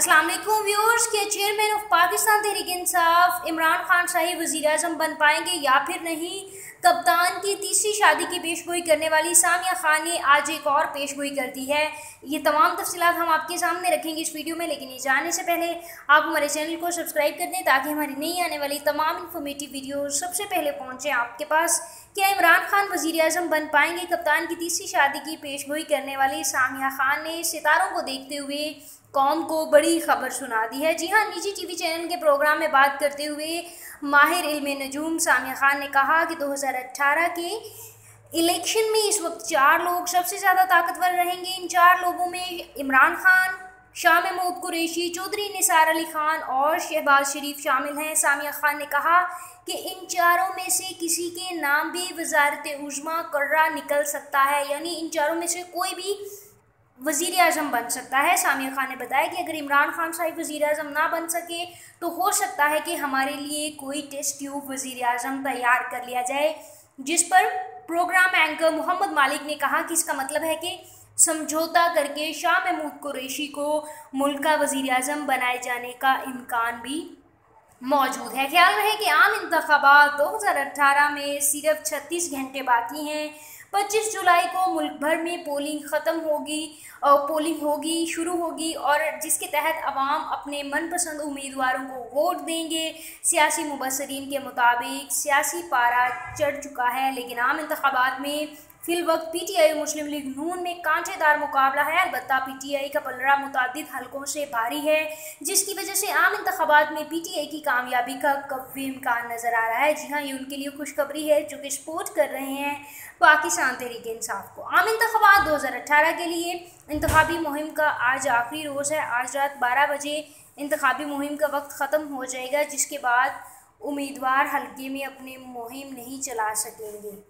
अस्सलाम वालेकुम व्यूअर्स के चेयरमैन ऑफ पाकिस्तान तहरीक इंसाफ इमरान खान शाही वज़ीर आज़म बन पाएंगे या फिर नहीं। कप्तान की तीसरी शादी की पेशगोई करने वाली सामिया खान ने आज एक और पेशगोई कर दी है। ये तमाम तफसीलात हम आपके सामने रखेंगे इस वीडियो में, लेकिन ये जानने से पहले आप हमारे चैनल को सब्सक्राइब कर दें ताकि हमारी नई आने वाली तमाम इन्फॉर्मेटिव वीडियो सबसे पहले पहुँचें आपके पास। क्या इमरान खान वज़ीर आज़म बन पाएंगे? कप्तान की तीसरी शादी की पेशगोई करने वाली सामिया खान ने सितारों को देखते हुए कौम को बड़ी खबर सुना दी है। जी हाँ, निजी टीवी चैनल के प्रोग्राम में बात करते हुए माहिर इल्मे नजूम सामिया खान ने कहा कि 2018 के इलेक्शन में इस वक्त 4 लोग सबसे ज़्यादा ताकतवर रहेंगे। इन 4 लोगों में इमरान खान, शाह महमूद कुरैशी, चौधरी निसार अली खान और शहबाज शरीफ शामिल हैं। सामिया खान ने कहा कि इन चारों में से किसी के नाम भी वज़ारत उज़्मा कर्रा निकल सकता है, यानी इन चारों में से कोई भी वज़ीर आज़म बन सकता है। सामिया खान ने बताया कि अगर इमरान खान साहब वज़ीर आज़म ना बन सके तो हो सकता है कि हमारे लिए कोई टेस्ट ट्यूब वज़ीर आज़म तैयार कर लिया जाए, जिस पर प्रोग्राम एंकर मोहम्मद मालिक ने कहा कि इसका मतलब है कि समझौता करके शाह महमूद कुरैशी को मुल्क का वज़ीर आज़म बनाए जाने का इम्कान भी मौजूद है। ख्याल रहे कि आम इंतखाबात 2018 में सिर्फ 36 घंटे बाकी हैं। 25 जुलाई को मुल्क भर में पोलिंग शुरू होगी और जिसके तहत अवाम अपने मनपसंद उम्मीदवारों को वोट देंगे। सियासी मुबसरीन के मुताबिक सियासी पारा चढ़ चुका है, लेकिन आम इंतखाबात में फिल वक्त पीटीआई और मुस्लिम लीग नून में कांटेदार मुकाबला है। अलबत्ता पीटीआई का पलड़ा मुतादिद हलकों से भारी है, जिसकी वजह से आम इंतखाबात में पीटीआई की कामयाबी का कभी इम्कान नज़र आ रहा है। जी हाँ, ये उनके लिए खुशखबरी है जो कि सपोर्ट कर रहे हैं पाकिस्तान तहरीक इंसाफ को। आम इंतखाबात 2018 के लिए इंतखाबी मुहिम का आज आखिरी रोज़ है। आज रात 12 बजे इंतखाबी मुहिम का वक्त ख़त्म हो जाएगा, जिसके बाद उम्मीदवार हल्के में अपनी मुहिम नहीं चला सकेंगे।